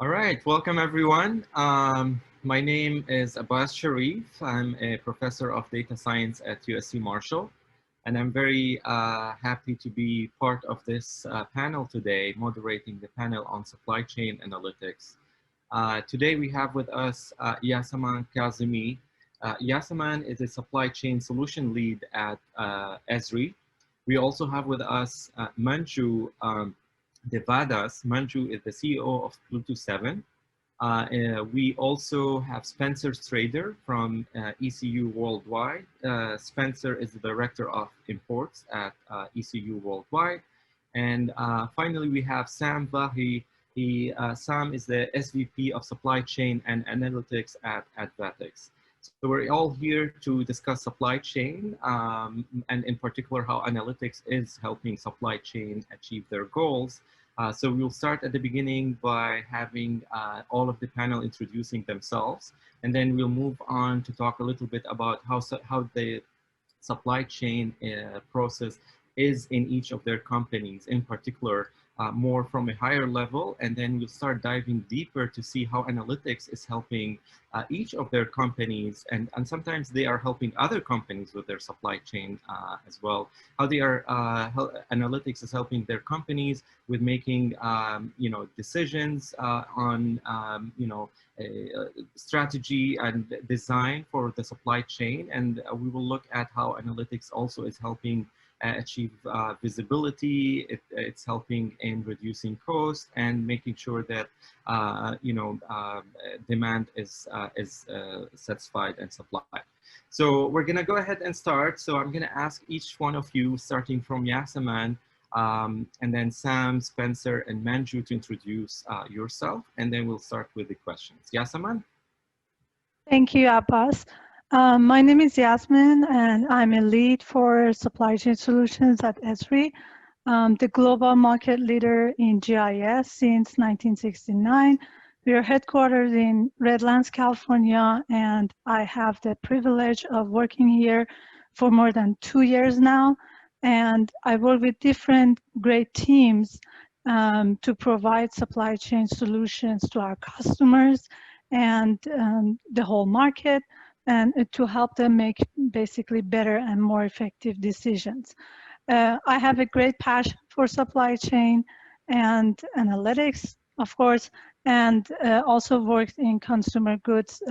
All right, welcome everyone. My name is Abbass Sharif. I'm a professor of data science at USC Marshall, and I'm very happy to be part of this panel today, moderating the panel on supply chain analytics. Today we have with us Yasaman Kazemi. Yasaman is a supply chain solution lead at ESRI. We also have with us Manju Devadas. Manju is the CEO of Bluetooth 7. We also have Spencer Strader from ECU Worldwide. Spencer is the Director of Imports at ECU Worldwide. And finally, we have Sam Vahie. Sam is the SVP of Supply Chain and Analytics at Advatix. So we're all here to discuss supply chain and in particular how analytics is helping supply chain achieve their goals. So we'll start at the beginning by having all of the panel introducing themselves, and then we'll move on to talk a little bit about how the supply chain process is in each of their companies, in particular, more from a higher level, and then we'll start diving deeper to see how analytics is helping each of their companies, and sometimes they are helping other companies with their supply chain as well. How they are, analytics is helping their companies with making, decisions on, strategy and design for the supply chain, and we will look at how analytics also is helping achieve visibility. It's helping in reducing cost and making sure that demand is satisfied and supplied. So we're gonna go ahead and start. So I'm gonna ask each one of you, starting from Yasaman, and then Sam, Spencer, and Manju to introduce yourself, and then we'll start with the questions. Yasaman? Thank you, Abbass. My name is Yasmin, and I'm a lead for supply chain solutions at ESRI, the global market leader in GIS since 1969. We are headquartered in Redlands, California, and I have the privilege of working here for more than 2 years now. And I work with different great teams to provide supply chain solutions to our customers and the whole market, and to help them make basically better and more effective decisions. I have a great passion for supply chain and analytics, of course, and also worked in consumer goods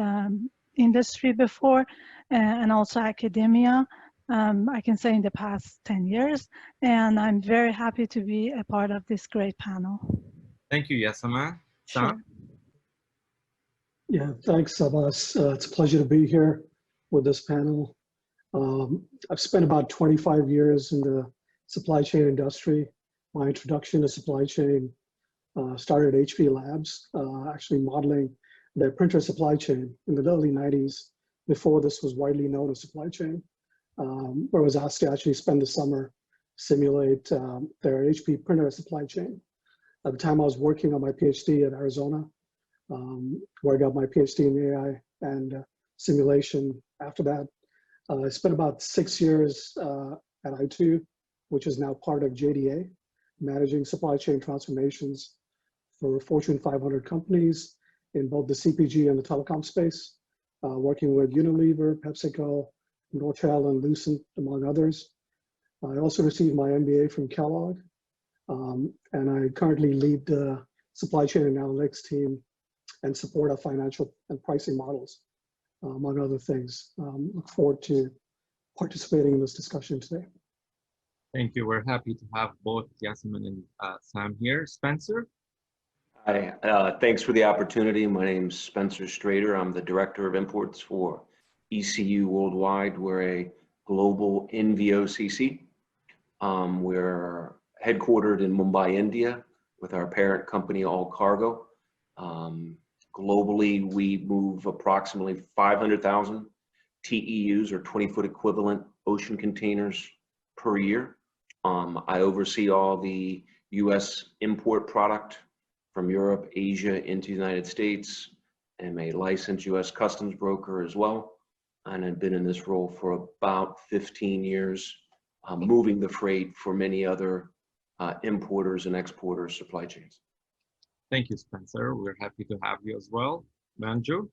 industry before, and also academia. I can say in the past 10 years, and I'm very happy to be a part of this great panel. Thank you, Yasaman. Sure. Sam? Yeah, thanks, Abbas. It's a pleasure to be here with this panel. I've spent about 25 years in the supply chain industry. My introduction to supply chain started at HP Labs, actually modeling their printer supply chain in the early 90s, before this was widely known as supply chain, where I was asked to actually spend the summer simulate their HP printer supply chain. At the time, I was working on my PhD at Arizona, where I got my PhD in AI and simulation. After that, I spent about 6 years at I2, which is now part of JDA, managing supply chain transformations for Fortune 500 companies in both the CPG and the telecom space, working with Unilever, PepsiCo, Nortel, and Lucent, among others. I also received my MBA from Kellogg, and I currently lead the supply chain and analytics team and support our financial and pricing models, among other things. Look forward to participating in this discussion today. Thank you. We're happy to have both Yasaman and Sam here. Spencer? Hi, thanks for the opportunity. My name's Spencer Strader. I'm the Director of Imports for ECU Worldwide. We're a global NVOCC. We're headquartered in Mumbai, India, with our parent company, All Cargo. Globally, we move approximately 500,000 TEUs, or 20-foot equivalent ocean containers per year. I oversee all the US import product from Europe, Asia into the United States. I'm a licensed US customs broker as well, and I've been in this role for about 15 years, moving the freight for many other importers and exporters supply chains. Thank you, Spencer. We're happy to have you as well. Manju?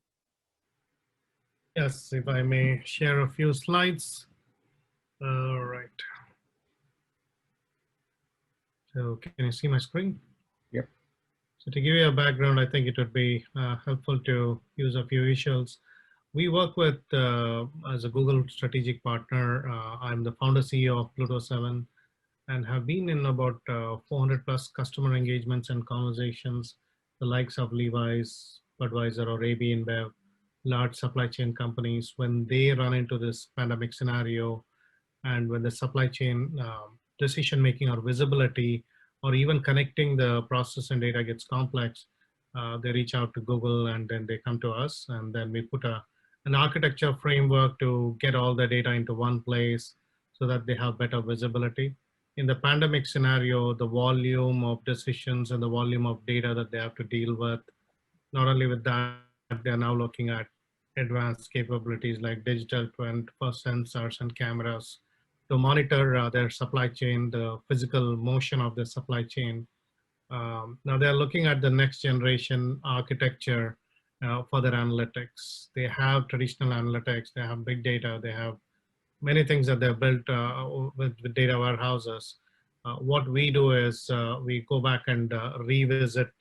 Yes, if I may share a few slides. All right. So can you see my screen? Yep. So to give you a background, I think it would be helpful to use a few visuals. We work with, as a Google strategic partner, I'm the founder CEO of Pluto 7 and have been in about 400 plus customer engagements and conversations, the likes of Levi's, Budweiser, or AB InBev, large supply chain companies, when they run into this pandemic scenario and when the supply chain decision making or visibility or even connecting the process and data gets complex, they reach out to Google and then they come to us, and then we put an architecture framework to get all the data into one place so that they have better visibility. In the pandemic scenario, the volume of decisions and the volume of data that they have to deal with, not only with that, they're now looking at advanced capabilities like digital twin for sensors and cameras to monitor their supply chain, the physical motion of the supply chain. Now they're looking at the next generation architecture for their analytics. They have traditional analytics, they have big data, they have many things that they're built with data warehouses. What we do is we go back and revisit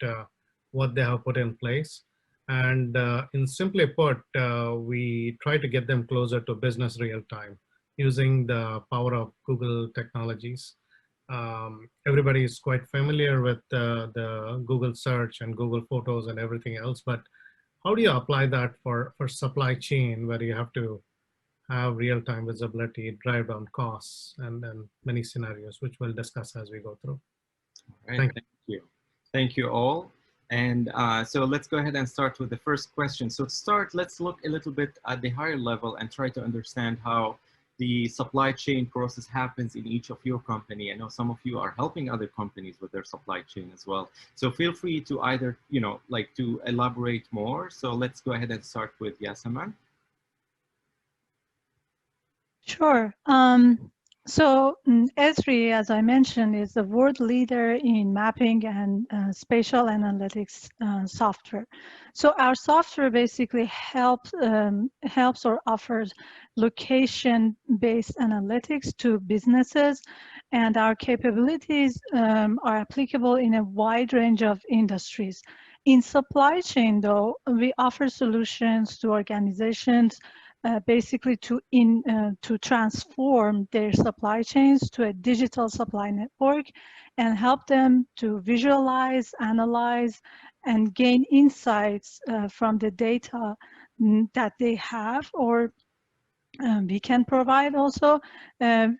what they have put in place. And in simply put, we try to get them closer to business real time using the power of Google technologies. Everybody is quite familiar with the Google search and Google Photos and everything else, but how do you apply that for supply chain where you have to have real-time visibility, drive down costs, and then many scenarios, which we'll discuss as we go through. All right, thank you. Thank you all. And so let's go ahead and start with the first question. So to start, let's look a little bit at the higher level and try to understand how the supply chain process happens in each of your company. I know some of you are helping other companies with their supply chain as well. So feel free to either, like to elaborate more. So let's go ahead and start with Yasaman. Sure. So ESRI, as I mentioned, is the world leader in mapping and spatial analytics software. So our software basically helps or offers location-based analytics to businesses, and our capabilities are applicable in a wide range of industries. In supply chain, though, we offer solutions to organizations basically to transform their supply chains to a digital supply network and help them to visualize, analyze, and gain insights from the data that they have, or we can provide also, and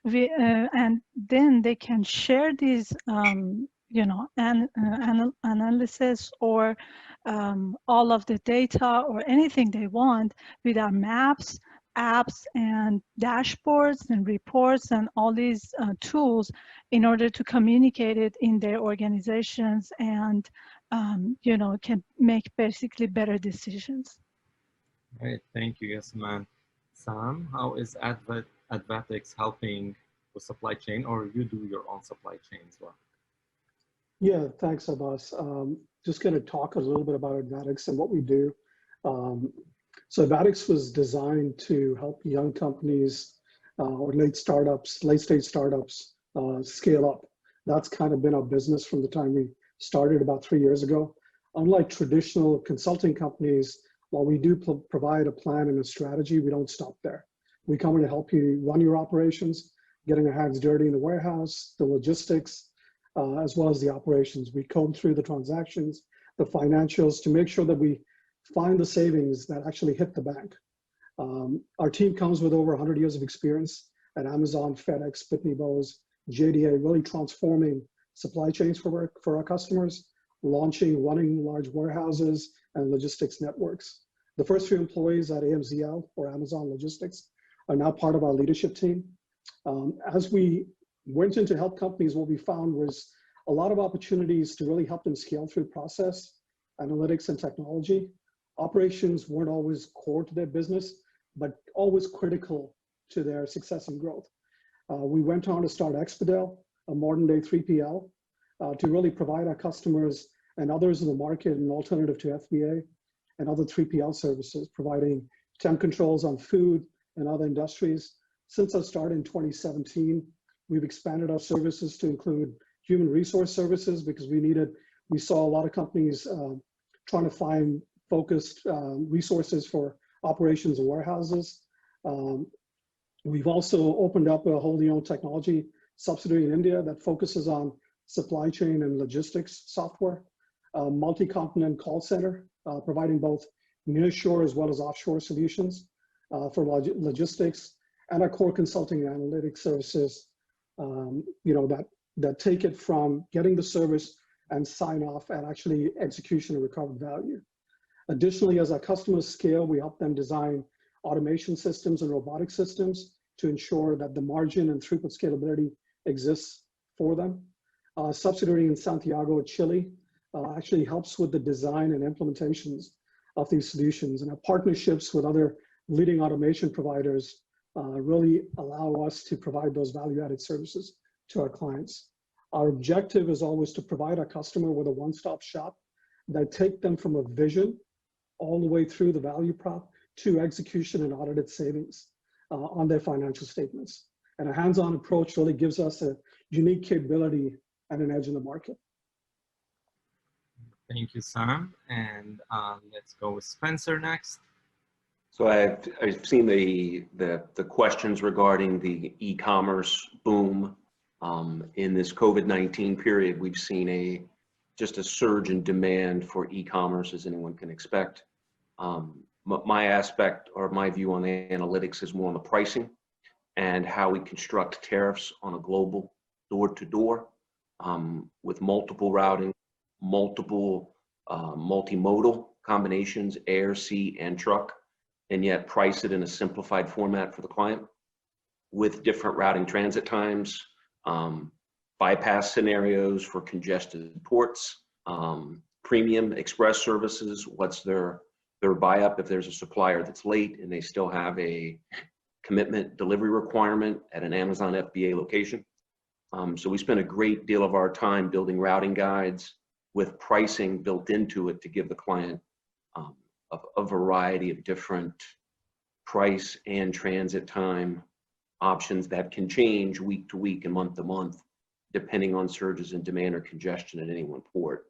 then they can share these analysis or all of the data or anything they want with our maps, apps, and dashboards and reports and all these tools in order to communicate it in their organizations and can make basically better decisions. All right, thank you, Yasaman. Sam, how is Advatix helping with supply chain, or you do your own supply chain as well? Yeah, thanks, Abbass. Just going to talk a little bit about Advatix and what we do. So Advatix was designed to help young companies or late-stage startups scale up. That's kind of been our business from the time we started about 3 years ago. Unlike traditional consulting companies, while we do provide a plan and a strategy, we don't stop there. We come in to help you run your operations, getting our hands dirty in the warehouse, the logistics, as well as the operations. We comb through the transactions, the financials, to make sure that we find the savings that actually hit the bank. Our team comes with over 100 years of experience at Amazon, FedEx, Pitney Bowes, JDA, really transforming supply chains for our customers, launching, running large warehouses and logistics networks. The first few employees at AMZL, or Amazon Logistics, are now part of our leadership team. As we went in to help companies, what we found was a lot of opportunities to really help them scale through process, analytics, and technology. Operations weren't always core to their business, but always critical to their success and growth. We went on to start Expedel, a modern day 3PL, to really provide our customers and others in the market, an alternative to FBA and other 3PL services, providing temp controls on food and other industries. Since our start in 2017, we've expanded our services to include human resource services because we saw a lot of companies trying to find focused resources for operations and warehouses. We've also opened up a wholly owned technology subsidiary in India that focuses on supply chain and logistics software, multi-continent call center, providing both nearshore as well as offshore solutions for logistics, and our core consulting and analytics services, that take it from getting the service and sign off and actually execution and recovered value. Additionally, as our customers scale, we help them design automation systems and robotic systems to ensure that the margin and throughput scalability exists for them. Subsidiary in Santiago, Chile, actually helps with the design and implementations of these solutions, and our partnerships with other leading automation providers really allow us to provide those value-added services to our clients. Our objective is always to provide our customer with a one-stop shop that take them from a vision all the way through the value prop to execution and audited savings on their financial statements. And a hands-on approach really gives us a unique capability and an edge in the market. Thank you, Sam. And let's go with Spencer next. So I've seen the questions regarding the e-commerce boom. In this COVID-19 period, we've seen just a surge in demand for e-commerce, as anyone can expect. My aspect or my view on the analytics is more on the pricing and how we construct tariffs on a global door-to-door with multiple routing, multiple multimodal combinations, air, sea, and truck, and yet price it in a simplified format for the client with different routing transit times, bypass scenarios for congested ports, premium express services, what's their buy-up if there's a supplier that's late and they still have a commitment delivery requirement at an Amazon FBA location. So we spend a great deal of our time building routing guides with pricing built into it to give the client a variety of different price and transit time options that can change week to week and month to month, depending on surges in demand or congestion at any one port.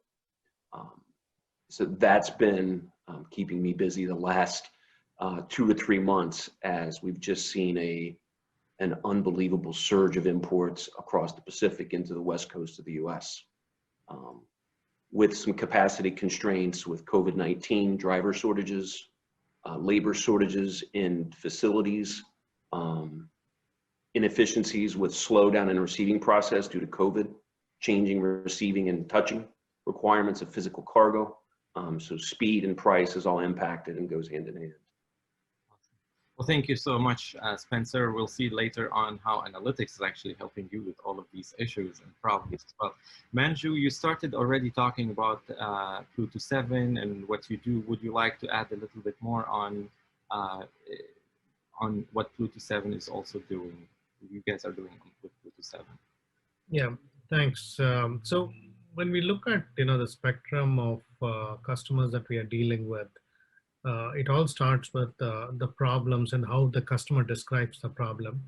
So that's been keeping me busy the last 2 to 3 months, as we've just seen an unbelievable surge of imports across the Pacific into the West Coast of the US. With some capacity constraints with COVID-19, driver shortages, labor shortages in facilities, inefficiencies with slowdown in receiving process due to COVID, changing receiving and touching requirements of physical cargo. So speed and price is all impacted and goes hand in hand. Well, thank you so much, Spencer. We'll see later on how analytics is actually helping you with all of these issues and problems as well. Manju, you started already talking about Pluto 7 and what you do. Would you like to add a little bit more on what Pluto 7 is also doing? You guys are doing with Pluto 7. Yeah, thanks. So when we look at the spectrum of customers that we are dealing with, it all starts with the problems and how the customer describes the problem.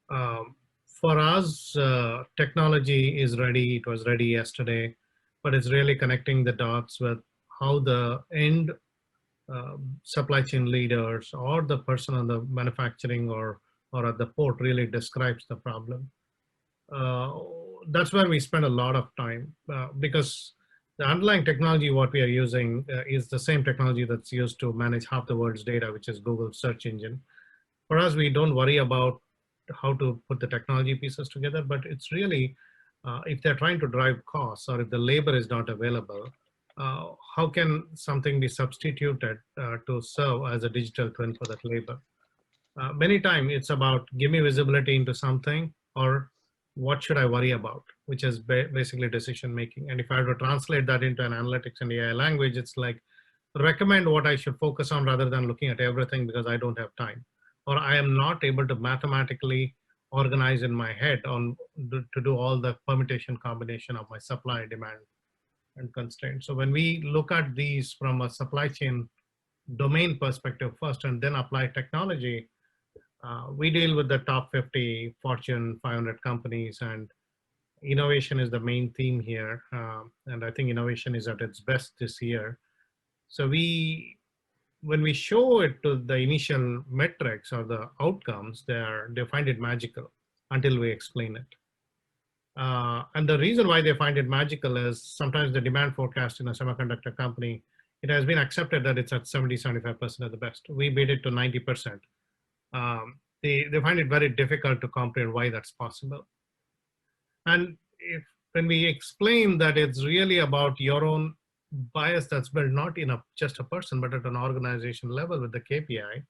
For us, technology is ready. It was ready yesterday, but it's really connecting the dots with how the end supply chain leaders or the person on the manufacturing or at the port really describes the problem. That's where we spend a lot of time because the underlying technology, what we are using is the same technology that's used to manage half the world's data, which is Google search engine. For us, we don't worry about how to put the technology pieces together, but it's really, if they're trying to drive costs or if the labor is not available, how can something be substituted to serve as a digital twin for that labor? Many times it's about give me visibility into something or what should I worry about, which is basically decision making. And if I have to translate that into an analytics and AI language, it's like recommend what I should focus on rather than looking at everything because I don't have time, or I am not able to mathematically organize in my head on to do all the permutation combination of my supply, demand, and constraints. So when we look at these from a supply chain domain perspective first and then apply technology, we deal with the top 50 Fortune 500 companies, and innovation is the main theme here. And I think innovation is at its best this year. So when we show it to the initial metrics or the outcomes, they find it magical until we explain it. And the reason why they find it magical is sometimes the demand forecast in a semiconductor company, it has been accepted that it's at 70, 75% at the best. We beat it to 90%. They find it very difficult to comprehend why that's possible. And when we explain that it's really about your own bias that's built not in just a person, but at an organization level with the KPI,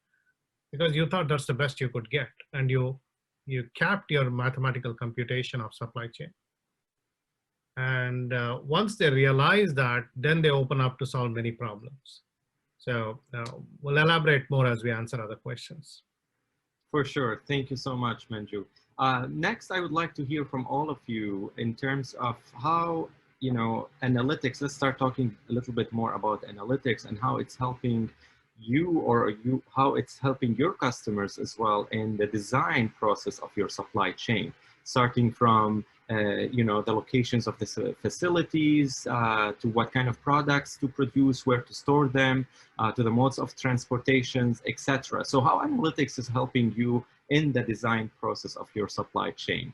because you thought that's the best you could get, and you capped your mathematical computation of supply chain. And once they realize that, then they open up to solve many problems. So we'll elaborate more as we answer other questions. For sure. Thank you so much, Manju. Next, I would like to hear from all of you in terms of how, analytics. Let's start talking a little bit more about analytics and how it's helping how it's helping your customers as well in the design process of your supply chain, starting from the locations of the facilities, to what kind of products to produce, where to store them, to the modes of transportations, etc. So how analytics is helping you in the design process of your supply chain?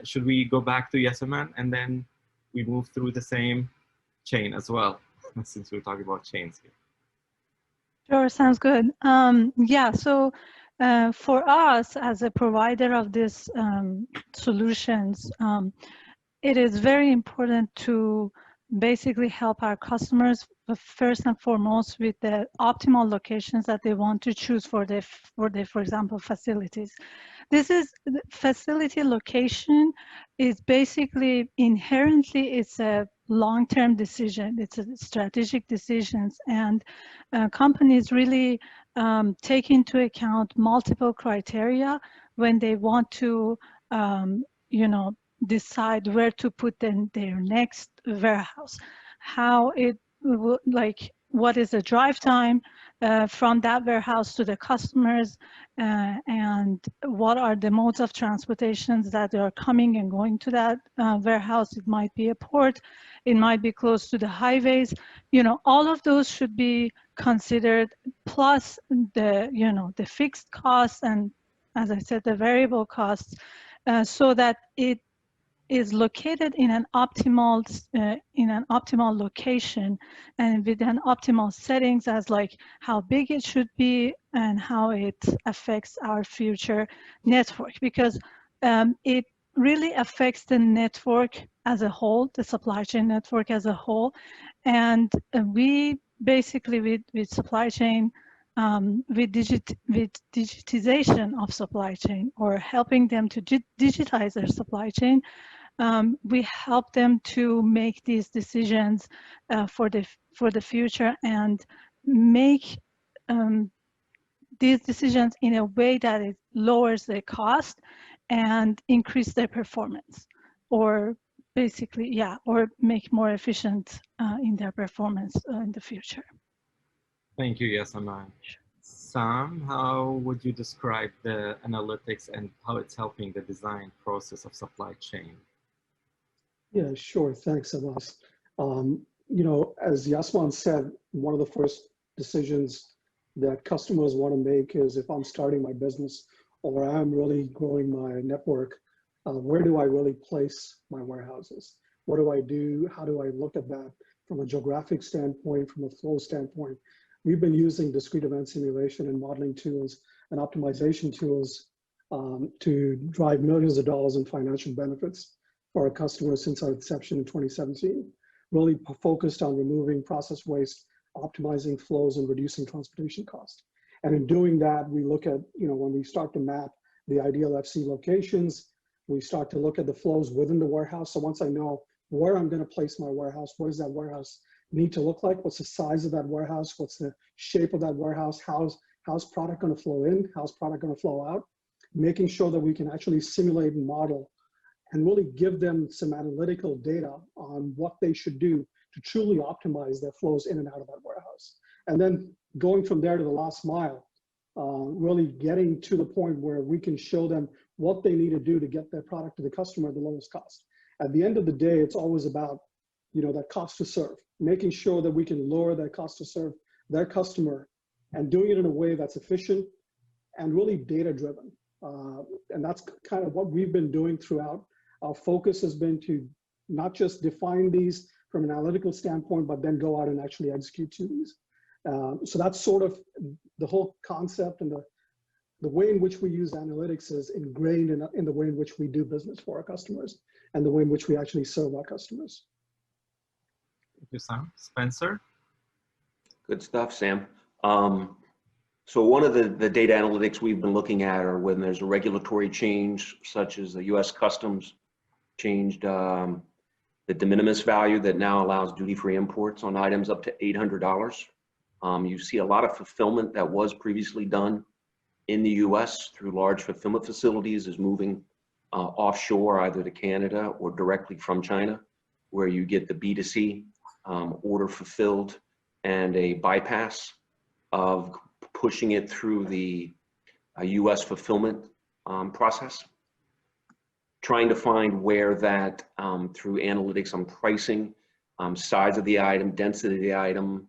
Should we go back to Yasaman and then we move through the same chain as well, since we're talking about chains here? Sure, sounds good. Yeah, so for us as a provider of these solutions, it is very important to basically help our customers first and foremost with the optimal locations that they want to choose for example, facilities. This is facility location is basically inherently it's a long-term decision. It's a strategic decisions, and companies really take into account multiple criteria when they want to, decide where to put their next warehouse. How it will, what is the drive time from that warehouse to the customers, and what are the modes of transportations that are coming and going to that warehouse. It might be a port, it might be close to the highways. All of those should be considered, plus the fixed costs and, as I said, the variable costs, so that it is located in an optimal location and with an optimal settings, as like how big it should be and how it affects our future network, because it really affects the network as a whole, the supply chain network as a whole. And we basically with supply chain, with digitization of supply chain, or helping them to digitize their supply chain, we help them to make these decisions for the future and make these decisions in a way that it lowers their cost and increase their performance, or basically, or make more efficient in their performance in the future. Thank you, Yasaman. Sam, how would you describe the analytics and how it's helping the design process of supply chain? Yeah, sure. Thanks, Abbass. As Yasaman said, one of the first decisions that customers want to make is, if I'm starting my business or I'm really growing my network, where do I really place my warehouses? What do I do? How do I look at that from a geographic standpoint, from a flow standpoint? We've been using discrete event simulation and modeling tools and optimization tools to drive millions of dollars in financial benefits for our customers since our inception in 2017, really focused on removing process waste, optimizing flows, and reducing transportation costs. And in doing that, we look at, when we start to map the ideal FC locations, we start to look at the flows within the warehouse. So once I know where I'm going to place my warehouse, what does that warehouse need to look like? What's the size of that warehouse? What's the shape of that warehouse? How's product going to flow in? How's product going to flow out? Making sure that we can actually simulate and model and really give them some analytical data on what they should do to truly optimize their flows in and out of that warehouse. And then going from there to the last mile, really getting to the point where we can show them what they need to do to get their product to the customer at the lowest cost. At the end of the day, it's always about, that cost to serve, making sure that we can lower that cost to serve their customer and doing it in a way that's efficient and really data-driven. And that's kind of what we've been doing throughout. Our focus has been to not just define these from an analytical standpoint, but then go out and actually execute to these. So that's sort of the whole concept, and the way in which we use analytics is ingrained in the way in which we do business for our customers and the way in which we actually serve our customers. Thank you, Sam. Spencer? Good stuff, Sam. So one of the data analytics we've been looking at are when there's a regulatory change, such as the US Customs changed the de minimis value that now allows duty-free imports on items up to $800. You see a lot of fulfillment that was previously done in the US through large fulfillment facilities is moving offshore, either to Canada or directly from China, where you get the B2C order fulfilled and a bypass of pushing it through the US fulfillment process. Trying to find where that through analytics on pricing, size of the item, density of the item,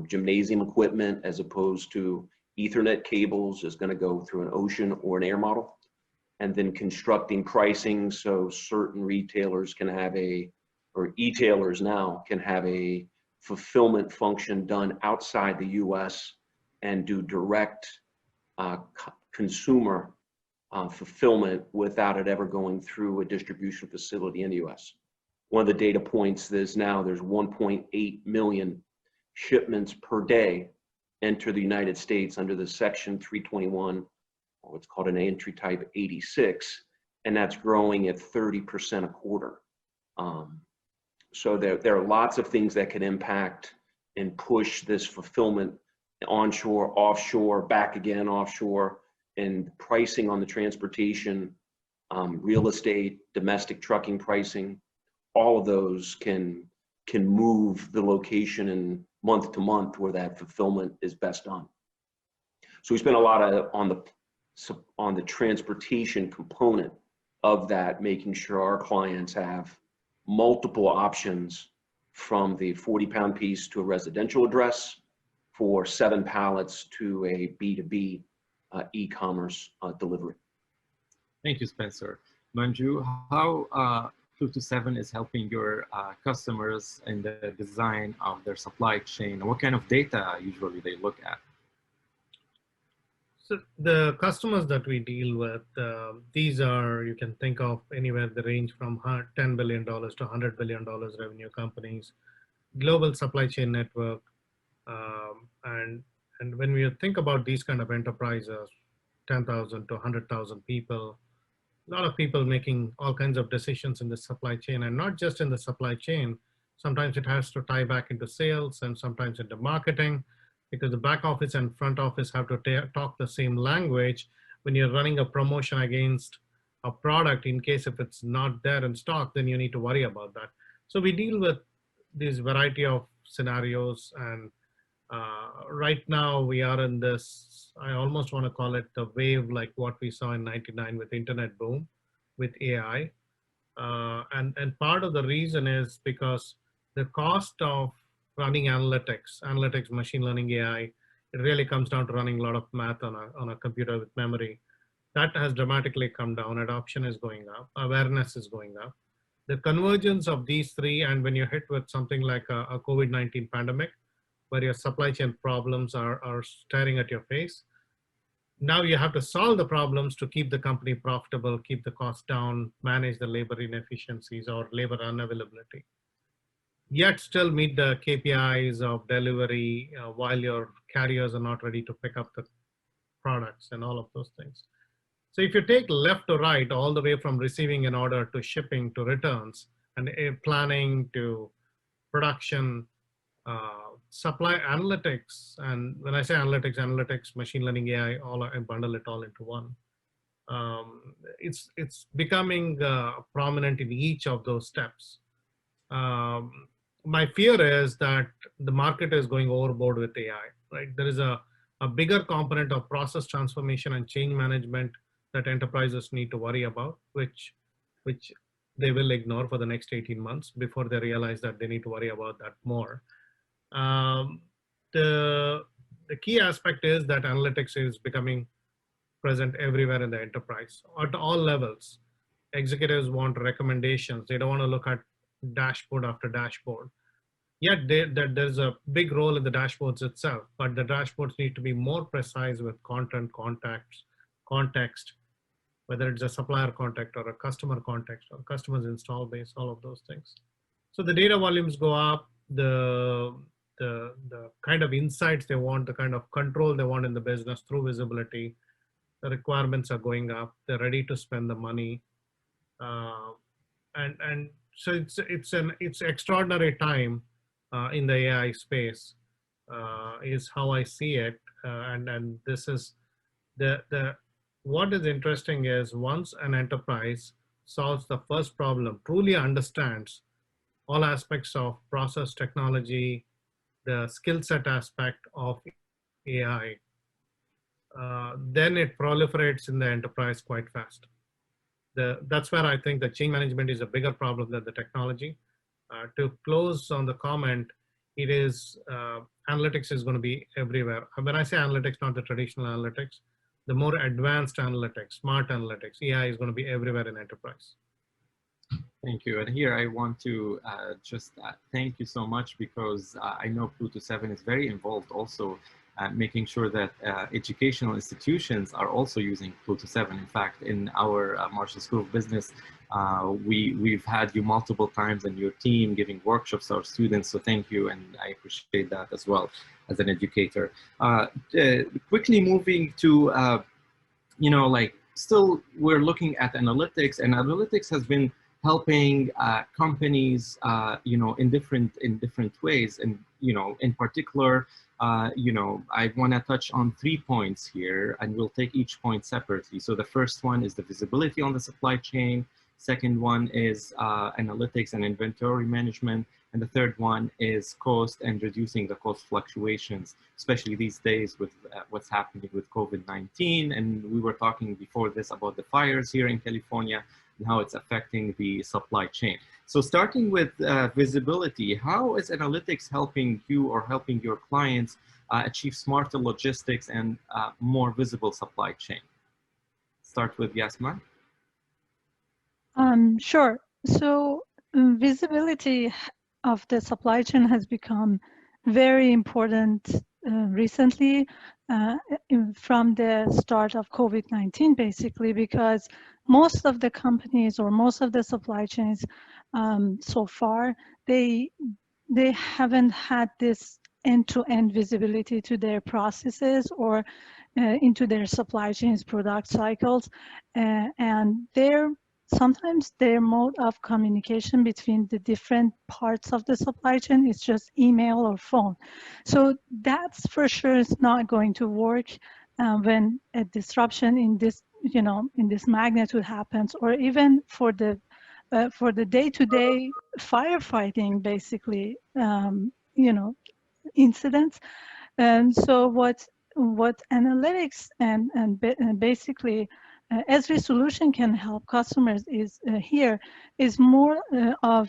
gymnasium equipment as opposed to Ethernet cables is going to go through an ocean or an air model, and then constructing pricing so certain retailers can have or e-tailers now can have a fulfillment function done outside the US and do direct consumer fulfillment without it ever going through a distribution facility in the US. One of the data points is now there's 1.8 million shipments per day enter the United States under the Section 321, or what's called an entry type 86, and that's growing at 30% a quarter. So there are lots of things that can impact and push this fulfillment onshore, offshore, back again offshore, and pricing on the transportation, real estate, domestic trucking pricing. All of those can move the location and month to month where that fulfillment is best done. So we spent a lot on the transportation component of that, making sure our clients have multiple options from the 40-pound piece to a residential address, for 7 pallets to a B2B e-commerce delivery. Thank you, Spencer. Manju, how 227 is helping your customers in the design of their supply chain? What kind of data usually they look at? So the customers that we deal with, these are, you can think of anywhere they range from $10 billion to $100 billion revenue companies, global supply chain network. And when we think about these kind of enterprises, 10,000 to 100,000 people, a lot of people making all kinds of decisions in the supply chain, and not just in the supply chain. Sometimes it has to tie back into sales and sometimes into marketing, because the back office and front office have to talk the same language. When you're running a promotion against a product, in case if it's not there in stock, then you need to worry about that. So we deal with this variety of scenarios, and right now we are in this, I almost want to call it the wave like what we saw in '99 with internet boom, with AI. And part of the reason is because the cost of running analytics, machine learning, AI, it really comes down to running a lot of math on a computer with memory. That has dramatically come down. Adoption is going up, awareness is going up. The convergence of these three, and when you're hit with something like a COVID-19 pandemic, where your supply chain problems are staring at your face, now you have to solve the problems to keep the company profitable, keep the costs down, manage the labor inefficiencies or labor unavailability, yet still meet the KPIs of delivery while your carriers are not ready to pick up the products and all of those things. So if you take left to right, all the way from receiving an order to shipping to returns and planning to production, supply analytics, and when I say analytics, machine learning, AI, I bundle it all into one. it's becoming prominent in each of those steps. My fear is that the market is going overboard with AI, right? There is a bigger component of process transformation and change management that enterprises need to worry about, which they will ignore for the next 18 months before they realize that they need to worry about that more. The key aspect is that analytics is becoming present everywhere in the enterprise at all levels. Executives want recommendations. They don't want to look at dashboard after dashboard. Yet there's a big role in the dashboards itself, but the dashboards need to be more precise with content, context, whether it's a supplier contact or a customer context or customer's install base, all of those things. So the data volumes go up, the kind of insights they want, the kind of control they want in the business through visibility, the requirements are going up, they're ready to spend the money. And so it's extraordinary time in the AI space is how I see it. And this is what is interesting is once an enterprise solves the first problem, truly understands all aspects of process technology, the skill set aspect of AI, then it proliferates in the enterprise quite fast. That's where I think the change management is a bigger problem than the technology. To close on the comment, it is analytics is going to be everywhere. When I say analytics, not the traditional analytics, the more advanced analytics, smart analytics, AI is going to be everywhere in enterprise. Thank you. And here I want to just thank you so much because I know Pluto 7 is very involved also making sure that educational institutions are also using Pluto 7. In fact, in our Marshall School of Business, we've had you multiple times and your team giving workshops to our students. So thank you. And I appreciate that as well as an educator. Quickly moving to, you know, like still we're looking at analytics, and analytics has been helping companies, you know, in different ways. And, you know, in particular, you know, I want to touch on 3 points here, and we'll take each point separately. So the first one is the visibility on the supply chain. Second one is analytics and inventory management. And the third one is cost and reducing the cost fluctuations, especially these days with what's happening with COVID-19. And we were talking before this about the fires here in California and how it's affecting the supply chain. So starting with visibility, how is analytics helping you or helping your clients achieve smarter logistics and more visible supply chain? Start with Yasaman. Sure. So visibility of the supply chain has become very important recently from the start of COVID-19, basically, because most of the companies or most of the supply chains so far, they haven't had this end-to-end visibility to their processes or into their supply chains product cycles, and sometimes their mode of communication between the different parts of the supply chain is just email or phone. So that's for sure is not going to work when a disruption in this, you know, in this magnitude happens, or even for the day-to-day firefighting, basically, you know, incidents. And so what analytics and basically ESRI solution can help customers is more of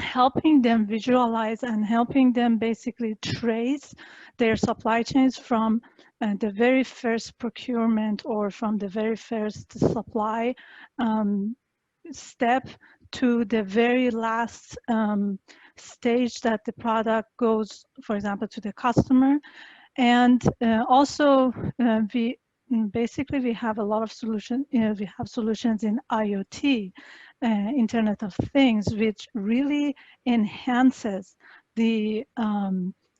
helping them visualize and helping them basically trace their supply chains from the very first procurement or from the very first supply step to the very last stage that the product goes, for example, to the customer. And also we have a lot of solutions. We have solutions in IoT, Internet of Things, which really enhances the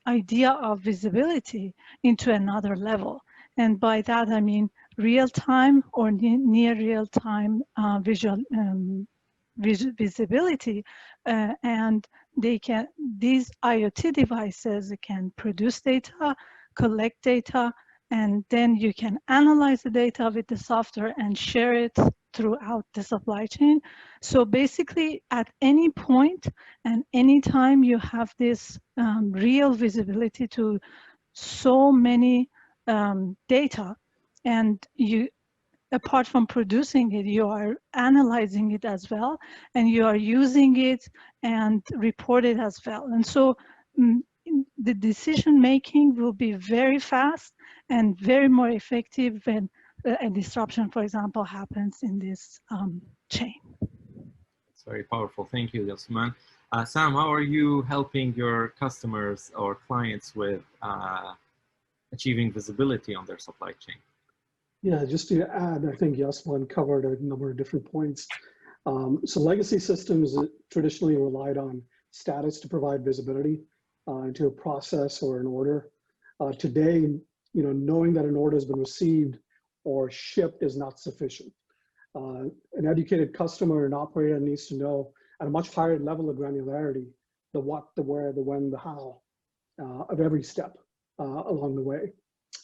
idea of visibility into another level. And by that, I mean real-time or near real-time visibility. And these IoT devices can produce data, collect data, and then you can analyze the data with the software and share it throughout the supply chain. So basically, at any point and any time, you have this real visibility to so many data, and you, apart from producing it, you are analyzing it as well, and you are using it and report it as well. And so the decision making will be very fast and very more effective when a disruption, for example, happens in this chain. It's very powerful. Thank you, Yasaman. Sam, how are you helping your customers or clients with achieving visibility on their supply chain? Yeah, just to add, I think Yasaman covered a number of different points. So legacy systems traditionally relied on status to provide visibility into a process or an order. Today, knowing that an order has been received or shipped is not sufficient. An educated customer and operator needs to know at a much higher level of granularity the what, the where, the when, the how of every step along the way.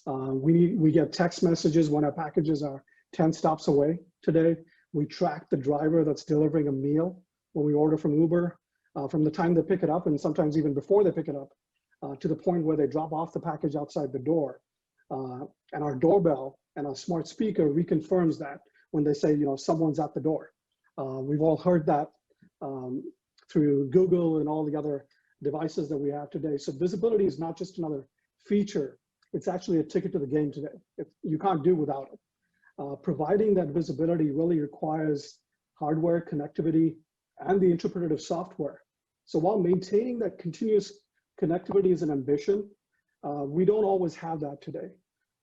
We get text messages when our packages are 10 stops away today. We track the driver that's delivering a meal when we order from Uber, from the time they pick it up, and sometimes even before they pick it up, to the point where they drop off the package outside the door. And our doorbell and our smart speaker reconfirms that when they say, someone's at the door. We've all heard that through Google and all the other devices that we have today. So visibility is not just another feature, it's actually a ticket to the game today. You can't do without it. Providing that visibility really requires hardware connectivity and the interpretive software. So while maintaining that continuous connectivity is an ambition, we don't always have that today.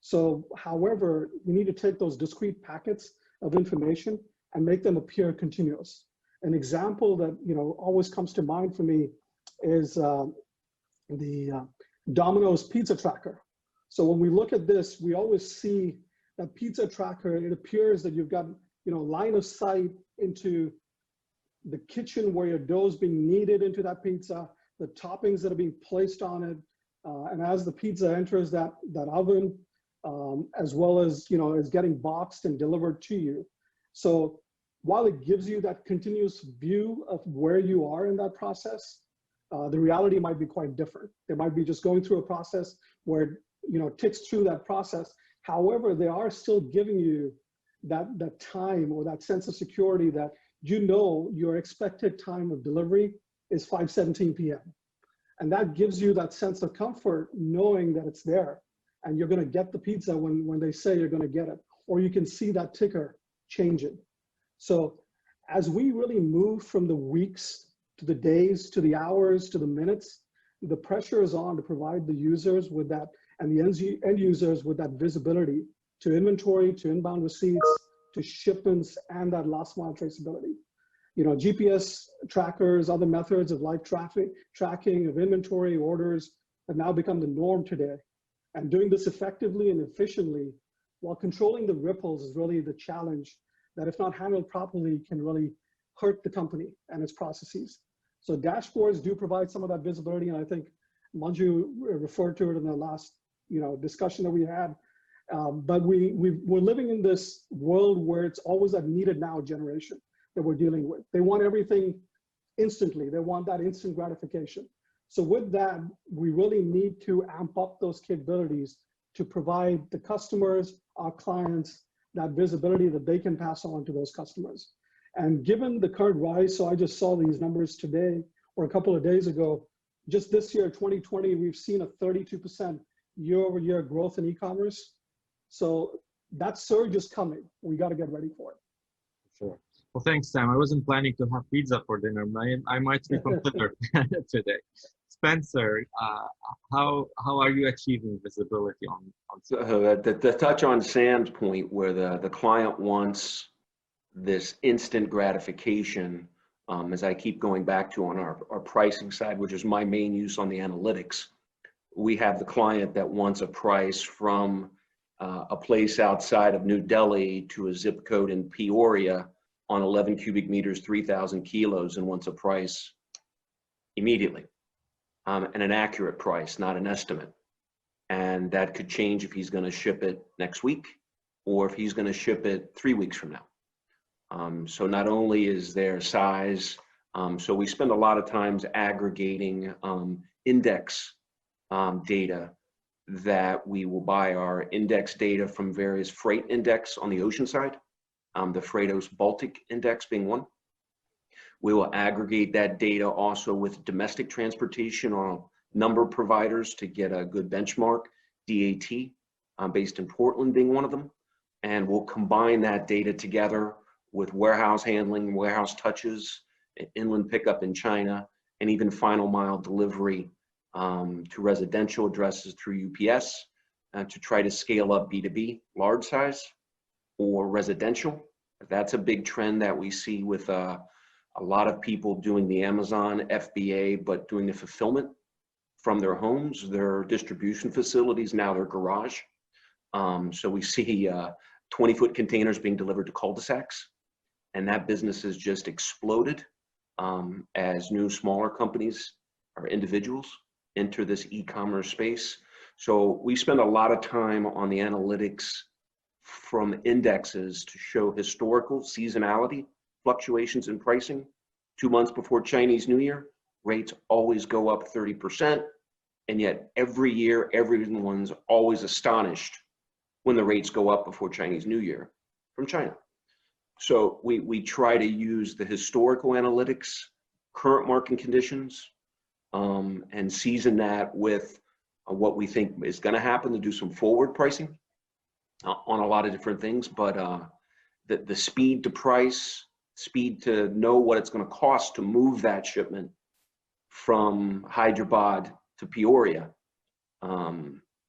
So however, we need to take those discrete packets of information and make them appear continuous. An example that always comes to mind for me is the Domino's pizza tracker. So when we look at this, we always see that pizza tracker. It appears that you've got line of sight into the kitchen where your dough is being kneaded into that pizza, the toppings that are being placed on it, and as the pizza enters that oven, as well as is getting boxed and delivered to you. So while it gives you that continuous view of where you are in that process, the reality might be quite different. They might be just going through a process where it ticks through that process. However, they are still giving you that time or that sense of security that your expected time of delivery is 5:17 p.m. And that gives you that sense of comfort knowing that it's there and you're going to get the pizza when they say you're going to get it, or you can see that ticker changing. So as we really move from the weeks to the days to the hours to the minutes, the pressure is on to provide the users with that and the end users with that visibility to inventory, to inbound receipts, to shipments, and that last mile traceability. GPS trackers, other methods of live tracking of inventory orders have now become the norm today. And doing this effectively and efficiently while controlling the ripples is really the challenge that, if not handled properly, can really hurt the company and its processes. So dashboards do provide some of that visibility, and I think Manju referred to it in the last discussion that we had. But we're living in this world where it's always that needed now generation that we're dealing with. They want everything instantly. They want that instant gratification. So with that, we really need to amp up those capabilities to provide the customers, our clients, that visibility that they can pass on to those customers. And given the current rise, so I just saw these numbers today or a couple of days ago, just this year, 2020, we've seen a 32% year-over-year growth in e-commerce. So that surge is coming. We got to get ready for it. Sure. Well, thanks, Sam. I wasn't planning to have pizza for dinner. I might be considered today. Spencer, how are you achieving visibility on the touch on Sam's point, where the client wants this instant gratification, as I keep going back to on our pricing side, which is my main use on the analytics. We have the client that wants a price from a place outside of New Delhi to a zip code in Peoria on 11 cubic meters, 3,000 kilos, and wants a price immediately, and an accurate price, not an estimate. And that could change if he's going to ship it next week or if he's going to ship it 3 weeks from now. So not only is there size, so we spend a lot of times aggregating index data that we will buy our index data from various freight index on the ocean side, the Freightos Baltic index being one. We will aggregate that data also with domestic transportation on a number of providers to get a good benchmark, DAT, based in Portland being one of them. And we'll combine that data together with warehouse handling, warehouse touches, inland pickup in China, and even final mile delivery to residential addresses through UPS to try to scale up B2B, large size, or residential. That's a big trend that we see with a lot of people doing the Amazon FBA, but doing the fulfillment from their homes, their distribution facilities, now their garage. So we see 20-foot containers being delivered to cul-de-sacs, and that business has just exploded as new smaller companies or individuals enter this e-commerce space. So we spend a lot of time on the analytics from indexes to show historical seasonality, fluctuations in pricing. 2 months before Chinese New Year, rates always go up 30%, and yet every year, everyone's always astonished when the rates go up before Chinese New Year from China. So we try to use the historical analytics, current market conditions, and season that with what we think is going to happen to do some forward pricing on a lot of different things. But the speed to price, speed to know what it's going to cost to move that shipment from Hyderabad to Peoria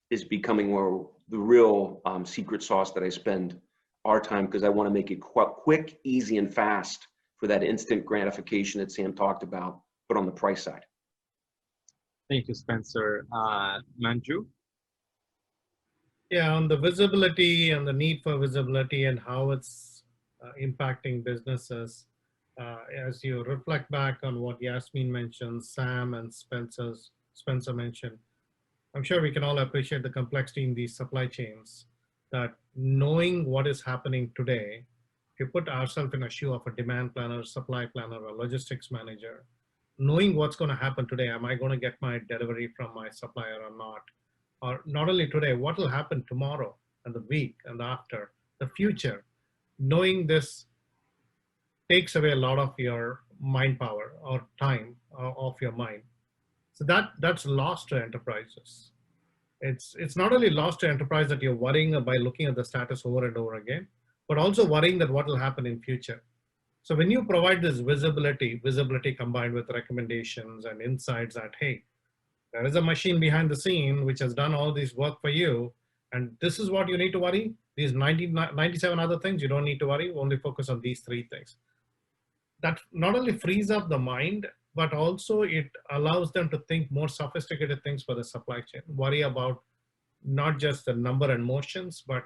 is becoming the real secret sauce that I spend our time, because I want to make it quick, easy, and fast for that instant gratification that Sam talked about, but on the price side. Thank you, Spencer. Manju? Yeah, on the visibility and the need for visibility and how it's impacting businesses, as you reflect back on what Yasmin mentioned, Sam and Spencer mentioned, I'm sure we can all appreciate the complexity in these supply chains, that knowing what is happening today, if you put ourselves in a shoe of a demand planner, supply planner, or logistics manager, knowing what's going to happen today, am I going to get my delivery from my supplier or not? Or not only today, what will happen tomorrow and the week and after, the future? Knowing this takes away a lot of your mind power or time of your mind. So that's lost to enterprises. It's not only lost to enterprise that you're worrying by looking at the status over and over again, but also worrying that what will happen in future. So when you provide this visibility combined with recommendations and insights that, hey, there is a machine behind the scene which has done all this work for you, and this is what you need to worry. These 97 other things you don't need to worry, only focus on these 3 things. That not only frees up the mind, but also it allows them to think more sophisticated things for the supply chain. Worry about not just the number and motions, but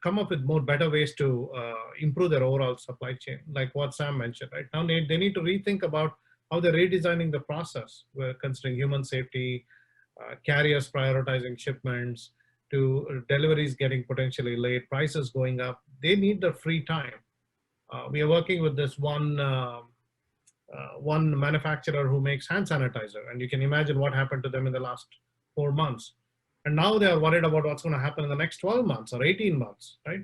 come up with more better ways to improve their overall supply chain, like what Sam mentioned. Right now, they need to rethink about how they're redesigning the process. We're considering human safety, carriers prioritizing shipments, to deliveries getting potentially late, prices going up. They need the free time. We are working with this one manufacturer who makes hand sanitizer, and you can imagine what happened to them in the last 4 months. And now they are worried about what's going to happen in the next 12 months or 18 months, right?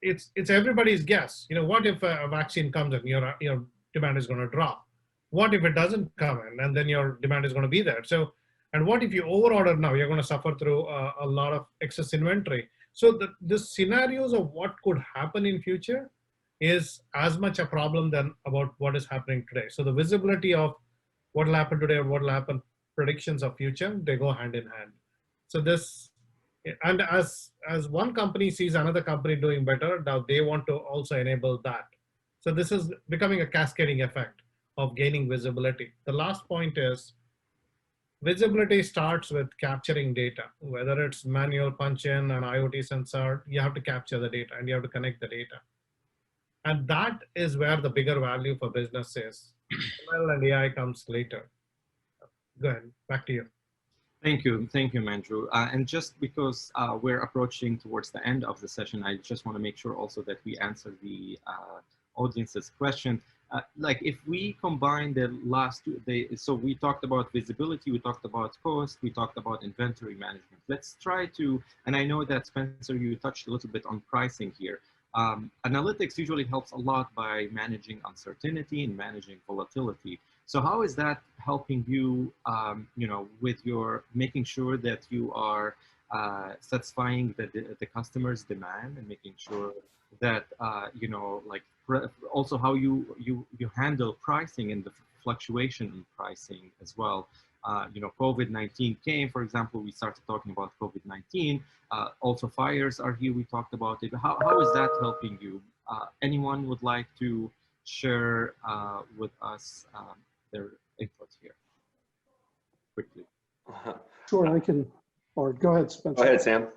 It's everybody's guess. You know, what if a vaccine comes and your demand is going to drop? What if it doesn't come in and then your demand is going to be there? So, and what if you overorder now? You're going to suffer through a lot of excess inventory. So the scenarios of what could happen in future is as much a problem than about what is happening today. So the visibility of what will happen today or what will happen, predictions of future, they go hand in hand. So this, and as one company sees another company doing better, now they want to also enable that. So this is becoming a cascading effect of gaining visibility. The last point is visibility starts with capturing data, whether it's manual punch in, an IoT sensor, you have to capture the data and you have to connect the data. And that is where the bigger value for business is. ML and AI comes later. Go ahead, back to you. Thank you, Manju. And just because we're approaching towards the end of the session, I just want to make sure also that we answer the audience's question. Like if we combine the last two, so we talked about visibility, we talked about cost, we talked about inventory management. Let's try to, and I know that Spencer, you touched a little bit on pricing here. Analytics usually helps a lot by managing uncertainty and managing volatility. So how is that helping you, with your making sure that you are satisfying the customer's demand and making sure that, also how you handle pricing and the fluctuation in pricing as well. COVID-19 came, for example, we started talking about COVID-19. Also fires are here, we talked about it. How is that helping you? Anyone would like to share with us their input here quickly? Sure, I can, or go ahead, Spencer. Go ahead, Sam.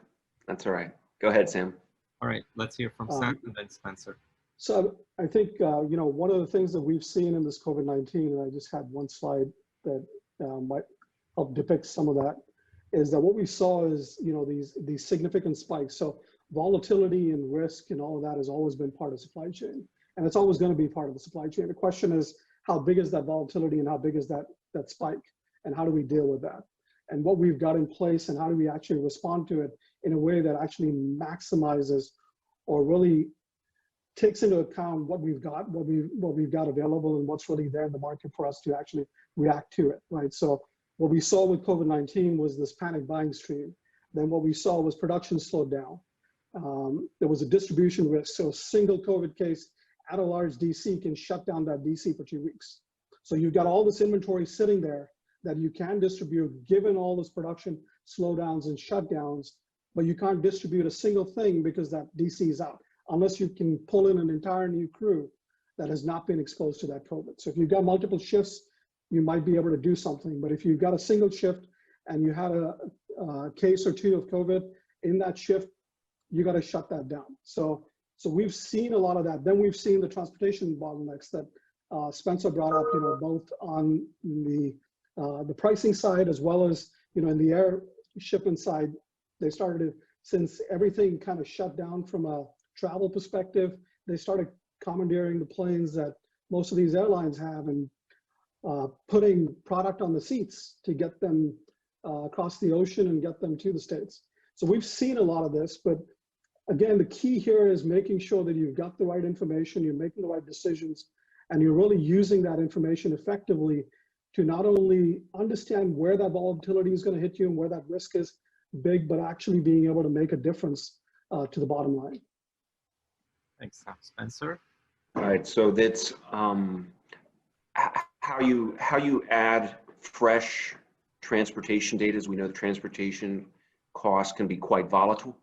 That's all right. Go ahead, Sam. All right, let's hear from Sam and then Spencer. So I think, one of the things that we've seen in this COVID-19, and I just had one slide that might help depict some of that, is that what we saw is, these significant spikes. So volatility and risk and all of that has always been part of supply chain, and it's always going to be part of the supply chain. The question is, how big is that volatility and how big is that spike, and how do we deal with that? And what we've got in place, and how do we actually respond to it in a way that actually maximizes or really takes into account what we've got, what we've got available, and what's really there in the market for us to actually react to it, right? So what we saw with COVID-19 was this panic buying stream. Then what we saw was production slowed down. There was a distribution risk. So a single COVID case at a large DC can shut down that DC for 2 weeks. So you've got all this inventory sitting there that you can distribute given all this production slowdowns and shutdowns, but you can't distribute a single thing because that DC is out, unless you can pull in an entire new crew that has not been exposed to that COVID. So if you've got multiple shifts, you might be able to do something, but if you've got a single shift and you had a case or two of COVID in that shift, you got to shut that down. So we've seen a lot of that. Then we've seen the transportation bottlenecks that Spencer brought up, both on the pricing side as well as, in the air shipment side. They started to, since everything kind of shut down from a travel perspective, they started commandeering the planes that most of these airlines have and putting product on the seats to get them across the ocean and get them to the States. So we've seen a lot of this, but again, the key here is making sure that you've got the right information, you're making the right decisions, and you're really using that information effectively to not only understand where that volatility is going to hit you and where that risk is big, but actually being able to make a difference to the bottom line. Thanks, Spencer. All right, so that's how you add fresh transportation data. As we know, the transportation costs can be quite volatile.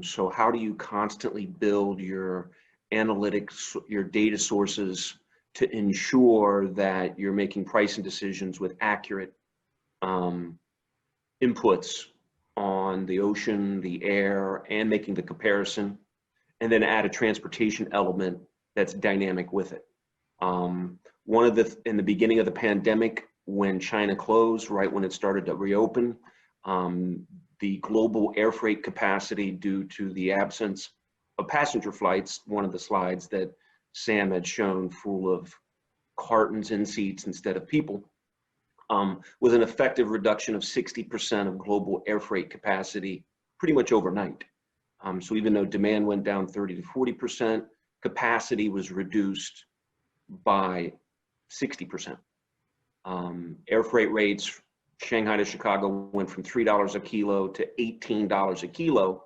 So how do you constantly build your analytics, your data sources to ensure that you're making pricing decisions with accurate inputs on the ocean, the air, and making the comparison, and then add a transportation element that's dynamic with it. In the beginning of the pandemic, when China closed, right when it started to reopen, the global air freight capacity due to the absence of passenger flights, one of the slides that Sam had shown full of cartons in seats instead of people, was an effective reduction of 60% of global air freight capacity pretty much overnight. So even though demand went down 30 to 40%, capacity was reduced by 60%. Air freight rates, Shanghai to Chicago, went from $3 a kilo to $18 a kilo,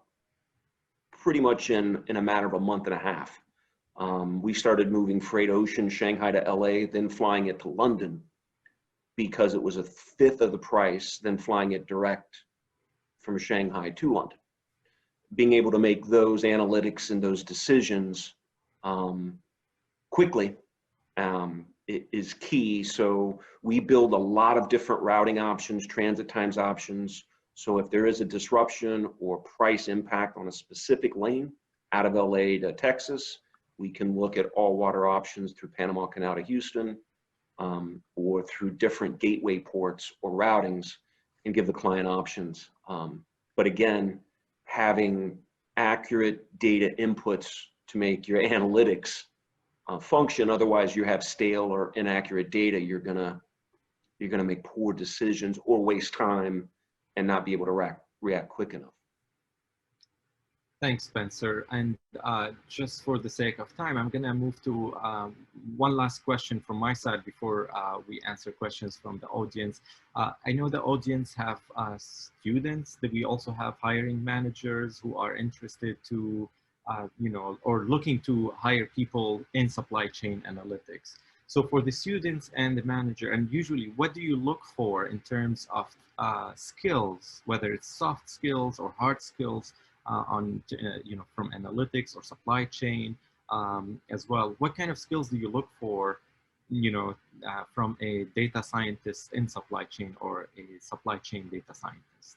pretty much in a matter of a month and a half. We started moving freight ocean, Shanghai to LA, then flying it to London, because it was a fifth of the price than flying it direct from Shanghai to London. Being able to make those analytics and those decisions quickly is key. So we build a lot of different routing options, transit times options. So if there is a disruption or price impact on a specific lane out of LA to Texas, we can look at all water options through Panama Canal to Houston, or through different gateway ports or routings and give the client options. But again, having accurate data inputs to make your analytics function. Otherwise, you have stale or inaccurate data. You're gonna make poor decisions or waste time and not be able to react quick enough. Thanks, Spencer. And just for the sake of time, I'm going to move to one last question from my side before we answer questions from the audience. I know the audience have students, that we also have hiring managers who are interested to, you know, or looking to hire people in supply chain analytics. So for the students and the manager, and usually what do you look for in terms of skills, whether it's soft skills or hard skills, you know, from analytics or supply chain as well? What kind of skills do you look for, you know, from a data scientist in supply chain or a supply chain data scientist?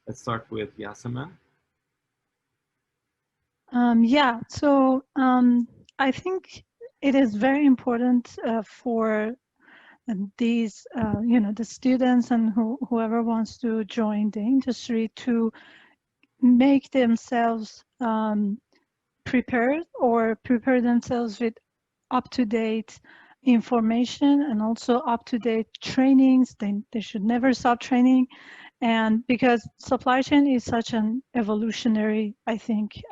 Let's start with Yasaman. Yeah, so I think it is very important for these, you know, the students and whoever wants to join the industry to make themselves prepared or prepare themselves with up-to-date information and also up-to-date trainings. They should never stop training. And because supply chain is such an evolutionary, I think,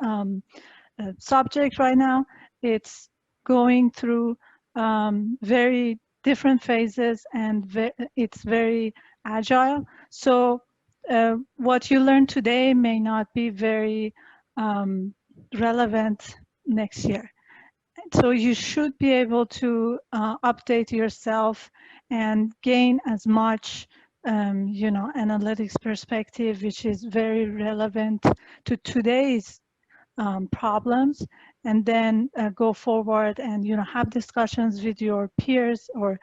subject right now, it's going through very different phases and it's very agile. So what you learn today may not be very relevant next year. So you should be able to update yourself and gain as much, you know, analytics perspective, which is very relevant to today's problems, and then go forward and, you know, have discussions with your peers or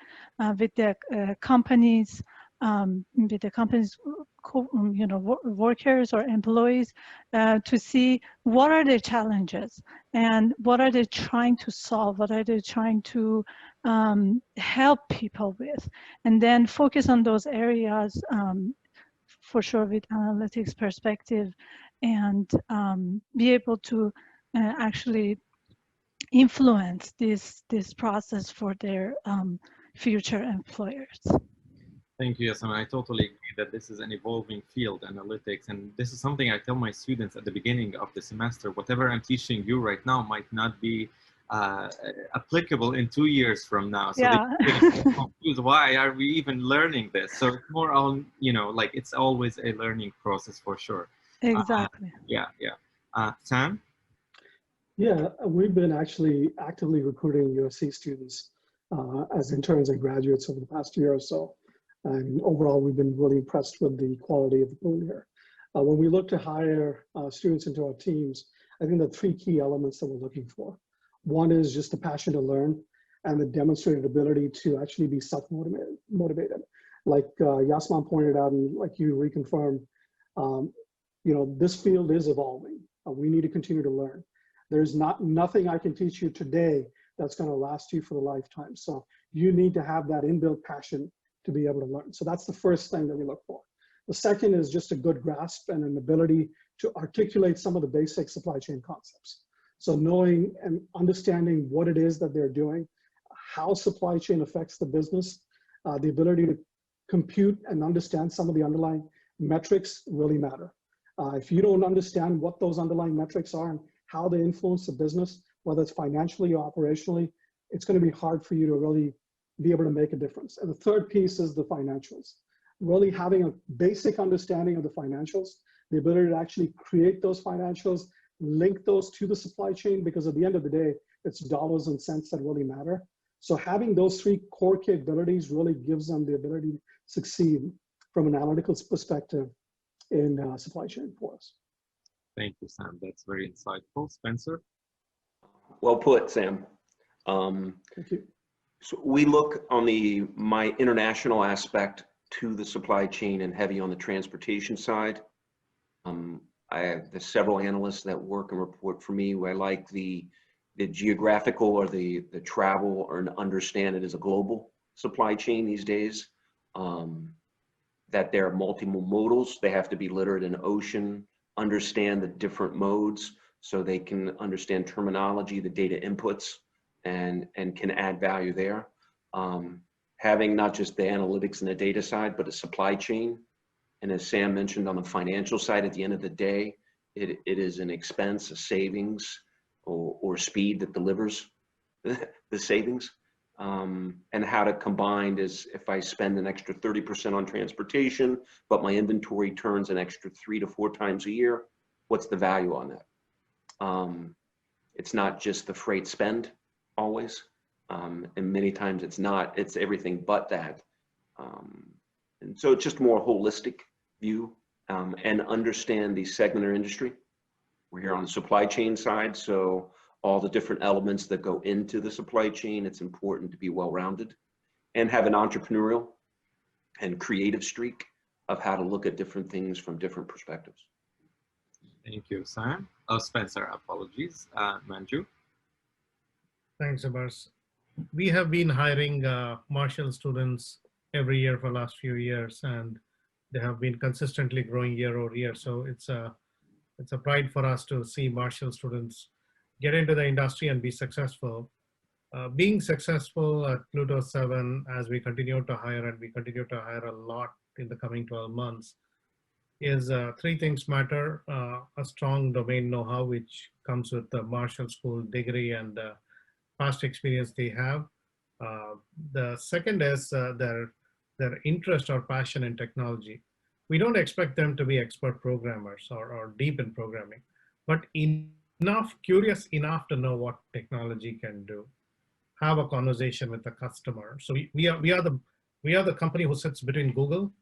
with the companies, you know, workers or employees to see what are their challenges and what are they trying to solve, what are they trying to help people with, and then focus on those areas for sure with analytics perspective, and be able to actually influence this process for their future employers. Thank you, Yasaman. I totally agree that this is an evolving field, analytics, and this is something I tell my students at the beginning of the semester. Whatever I'm teaching you right now might not be applicable in 2 years from now. So yeah. they get confused. Why are we even learning this? So it's more on, you know, like it's always a learning process for sure. Exactly. Yeah. Sam? Yeah, we've been actually actively recruiting USC students as interns and graduates over the past year or so. And overall, we've been really impressed with the quality of the pool here. When we look to hire students into our teams, I think the 3 key elements that we're looking for. One is just the passion to learn and the demonstrated ability to actually be self-motivated. Like Yasaman pointed out, and like you reconfirmed, you know, this field is evolving. We need to continue to learn. There's nothing I can teach you today that's going to last you for a lifetime. So you need to have that inbuilt passion to be able to learn. So that's the first thing that we look for. The second is just a good grasp and an ability to articulate some of the basic supply chain concepts. So knowing and understanding what it is that they're doing, how supply chain affects the business, the ability to compute and understand some of the underlying metrics really matter. If you don't understand what those underlying metrics are and how they influence the business, whether it's financially or operationally, it's going to be hard for you to really be able to make a difference. And the third piece is the financials. Really having a basic understanding of the financials, the ability to actually create those financials, link those to the supply chain, because at the end of the day, it's dollars and cents that really matter. So having those 3 core capabilities really gives them the ability to succeed from an analytical perspective in supply chain for us. Thank you, Sam. That's very insightful. Spencer? Well put, Sam. Thank you. So we look on my international aspect to the supply chain and heavy on the transportation side. There's several analysts that work and report for me where I like the geographical or the travel or understand it as a global supply chain these days. that they're multimodals. They have to be literate in ocean, understand the different modes so they can understand terminology, the data inputs, and can add value there. Having not just the analytics and the data side, but a supply chain. And as Sam mentioned, on the financial side, at the end of the day, it is an expense, a savings, or speed that delivers the savings. And how to combine is if I spend an extra 30% on transportation, but my inventory turns an extra 3 to 4 times a year, what's the value on that? It's not just the freight spend always. And many times it's not, it's everything but that. And so it's just more holistic view and understand the segment or industry. We're here on the supply chain side, so all the different elements that go into the supply chain, it's important to be well-rounded and have an entrepreneurial and creative streak of how to look at different things from different perspectives. Thank you, Sam. Oh, Spencer, apologies. Manju? Thanks, Abbass. We have been hiring Marshall students every year for the last few years, and they have been consistently growing year over year. So it's a pride for us to see Marshall students get into the industry and be successful. Being successful at Pluto 7 as we continue to hire, and we continue to hire a lot in the coming 12 months, is 3 things matter. A strong domain know-how, which comes with the Marshall School degree and past experience they have. The second is their interest or passion in technology. We don't expect them to be expert programmers or deep in programming, but curious enough to know what technology can do. Have a conversation with the customer. So we are the company who sits between Google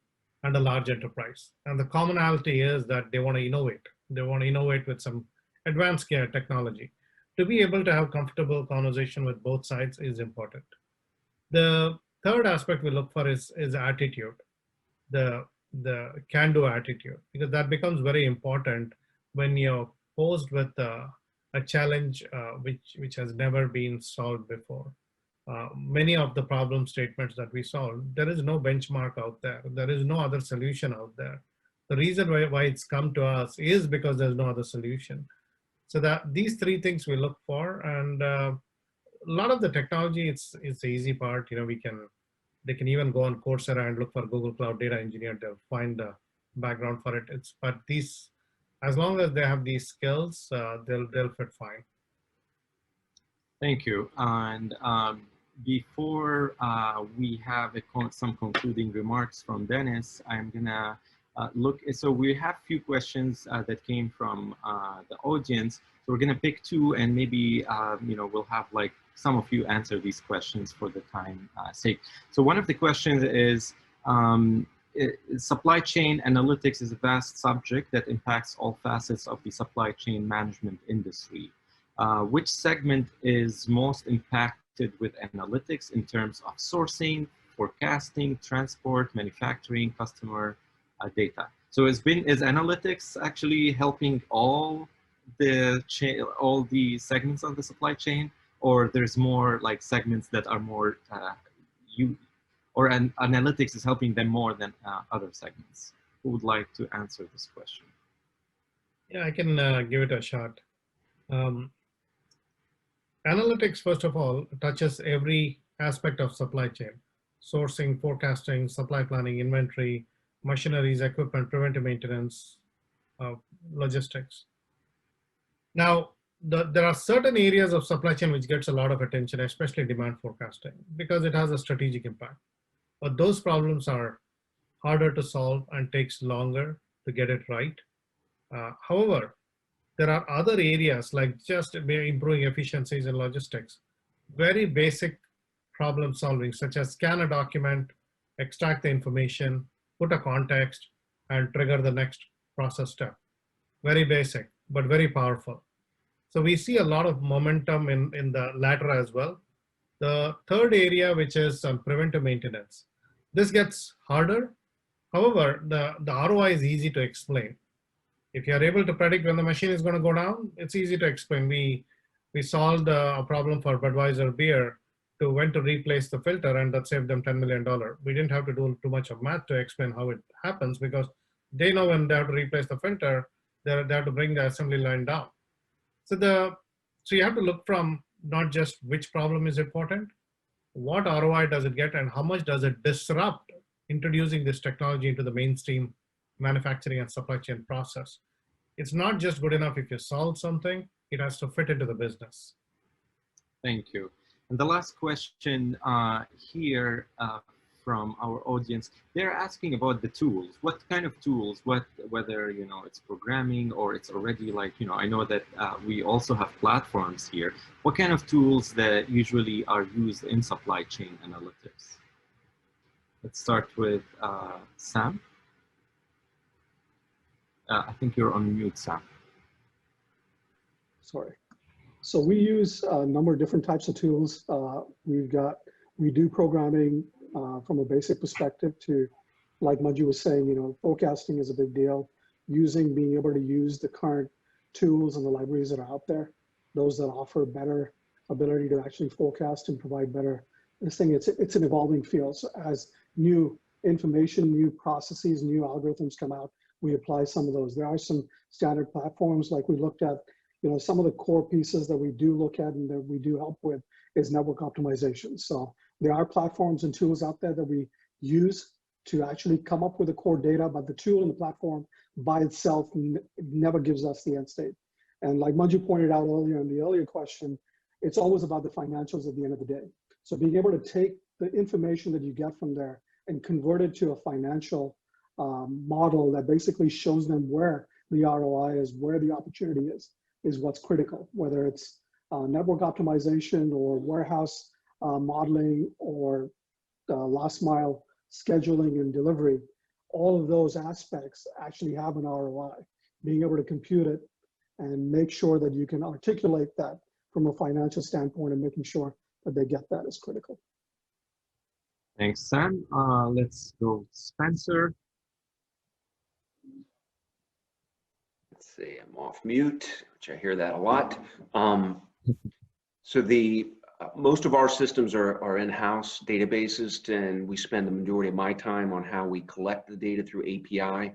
and a large enterprise. And the commonality is that they want to innovate. They want to innovate with some advanced care technology. To be able to have comfortable conversation with both sides is important. The third aspect we look for is attitude, the can-do attitude, because that becomes very important when you're posed with a challenge which has never been solved before. Many of the problem statements that we solve, there is no benchmark out there. There is no other solution out there. The reason why it's come to us is because there's no other solution. So that these 3 things we look for, and a lot of the technology, it's the easy part. You know, they can even go on Coursera and look for Google Cloud Data Engineer. They'll find the background for it. But these, as long as they have these skills, they'll fit fine. Thank you. And before we have some concluding remarks from Dennis, I'm gonna look. So we have a few questions that came from the audience. So we're gonna pick 2, and maybe we'll have like some of you answer these questions for the time sake. So one of the questions is, supply chain analytics is a vast subject that impacts all facets of the supply chain management industry. Which segment is most impacted with analytics in terms of sourcing, forecasting, transport, manufacturing, customer data? So is analytics actually helping all the segments of the supply chain, or there's more like segments that are more analytics is helping them more than other segments? Who would like to answer this question? Yeah, I can give it a shot. Analytics, first of all, touches every aspect of supply chain: sourcing, forecasting, supply planning, inventory, machineries, equipment, preventive maintenance, logistics. Now, there are certain areas of supply chain which gets a lot of attention, especially demand forecasting, because it has a strategic impact. But those problems are harder to solve and takes longer to get it right. However, there are other areas like just improving efficiencies in logistics, very basic problem solving, such as scan a document, extract the information, put a context, and trigger the next process step. Very basic, but very powerful. So we see a lot of momentum in the latter as well. The third area, which is preventive maintenance. This gets harder. However, the ROI is easy to explain. If you are able to predict when the machine is going to go down, it's easy to explain. We solved a problem for Budweiser beer to when to replace the filter, and that saved them $10 million. We didn't have to do too much of math to explain how it happens, because they know when they have to replace the filter, they have to bring the assembly line down. So you have to look from not just which problem is important, what ROI does it get, and how much does it disrupt introducing this technology into the mainstream manufacturing and supply chain process. It's not just good enough if you solve something, it has to fit into the business. Thank you. And the last question here from our audience, they're asking about the tools. What kind of tools, whether, you know, it's programming or it's already like, you know, I know that we also have platforms here. What kind of tools that usually are used in supply chain analytics? Let's start with Sam. I think you're on mute, Sam. Sorry. So we use a number of different types of tools. We do programming from a basic perspective to, like Manju was saying, you know, forecasting is a big deal. Being able to use the current tools and the libraries that are out there, those that offer better ability to actually forecast and provide better. This thing, it's an evolving field. So as new information, new processes, new algorithms come out, we apply some of those. There are some standard platforms, like we looked at, you know, some of the core pieces that we do look at and that we do help with is network optimization. So there are platforms and tools out there that we use to actually come up with the core data, but the tool and the platform by itself never gives us the end state. And like Manju pointed out earlier in the earlier question, it's always about the financials at the end of the day. So being able to take the information that you get from there and convert it to a financial model that basically shows them where the ROI is, where the opportunity is what's critical, whether it's network optimization or warehouse modeling or last mile scheduling and delivery. All of those aspects actually have an ROI. Being able to compute it and make sure that you can articulate that from a financial standpoint and making sure that they get that is critical. Thanks, Sam. Let's go Spencer. Let's see, I'm off mute, which I hear that a lot. So most of our systems are in-house databases, and we spend the majority of my time on how we collect the data through API,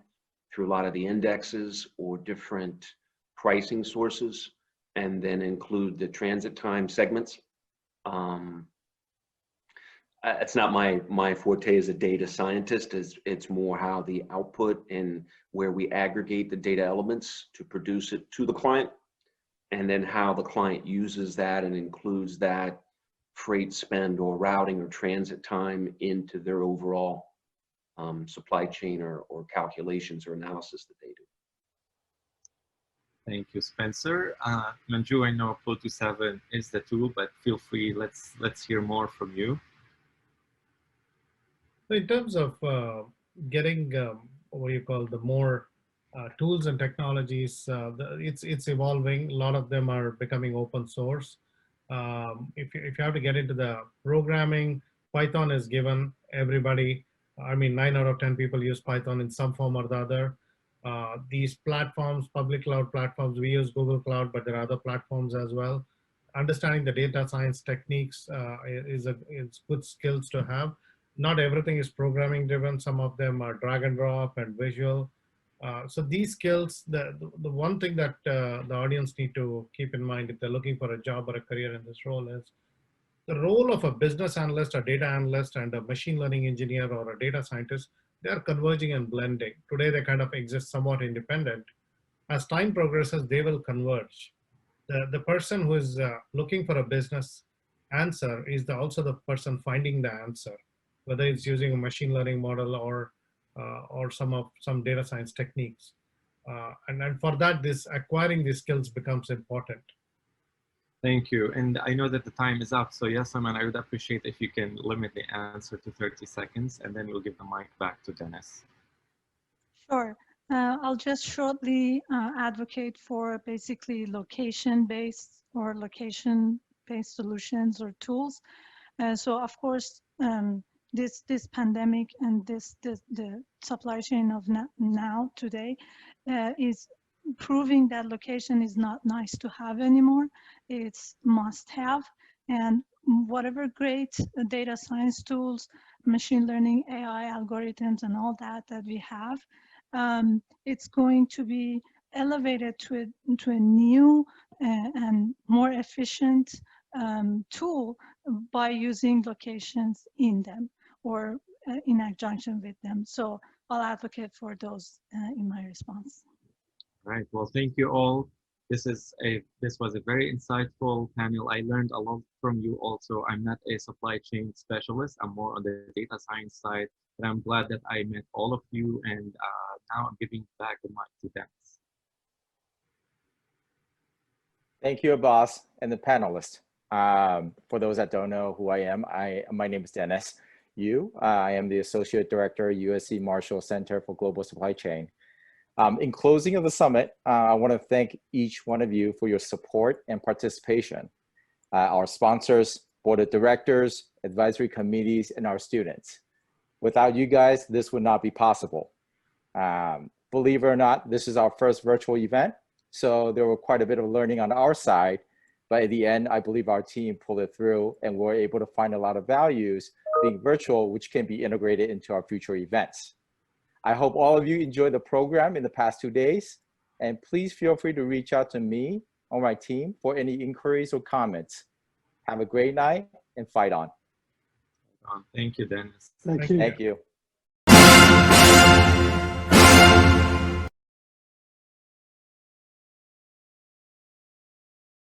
through a lot of the indexes or different pricing sources, and then include the transit time segments. It's not my forte as a data scientist. It's more how the output and where we aggregate the data elements to produce it to the client, and then how the client uses that and includes that freight spend or routing or transit time into their overall supply chain or calculations or analysis that they do. Thank you, Spencer. Manju, I know Flow27 is the tool, but feel free, let's hear more from you. So in terms of getting what you call the more tools and technologies, it's evolving. A lot of them are becoming open source. If you have to get into the programming, Python is given everybody. I mean, 9 out of 10 people use Python in some form or the other. These platforms, public cloud platforms, we use Google Cloud, but there are other platforms as well. Understanding the data science techniques is good skills to have. Not everything is programming driven. Some of them are drag and drop and visual. So these skills, the one thing that the audience need to keep in mind if they're looking for a job or a career in this role is the role of a business analyst, a data analyst, and a machine learning engineer or a data scientist, they are converging and blending. Today, they kind of exist somewhat independent. As time progresses, they will converge. The person who is looking for a business answer is also the person finding the answer, whether it's using a machine learning model or some data science techniques. And for that, acquiring these skills becomes important. Thank you. And I know that the time is up. So Yasaman, I would appreciate if you can limit the answer to 30 seconds, and then we'll give the mic back to Dennis. Sure. I'll just shortly advocate for basically location-based or location-based solutions or tools. So of course, this pandemic and the supply chain of now today is proving that location is not nice to have anymore. It's must have. And whatever great data science tools, machine learning, AI algorithms, and all that we have, it's going to be elevated to a new and more efficient tool by using locations in them or in conjunction with them. So I'll advocate for those in my response. Right. Well, thank you all. This was a very insightful panel. I learned a lot from you also. I'm not a supply chain specialist. I'm more on the data science side, but I'm glad that I met all of you, and now I'm giving back the mic to Dennis. Thank you, Abbass, and the panelists. For those that don't know who I am, my name is Dennis Yu. I am the Associate Director, USC Marshall Center for Global Supply Chain. In closing of the summit, I want to thank each one of you for your support and participation. Our sponsors, board of directors, advisory committees, and our students. Without you guys, this would not be possible. Believe it or not, this is our first virtual event, so there were quite a bit of learning on our side, but at the end, I believe our team pulled it through and we're able to find a lot of values being virtual, which can be integrated into our future events. I hope all of you enjoyed the program in the past 2 days, and please feel free to reach out to me or my team for any inquiries or comments. Have a great night and fight on. Thank you, Dennis. Thank you. Thank you.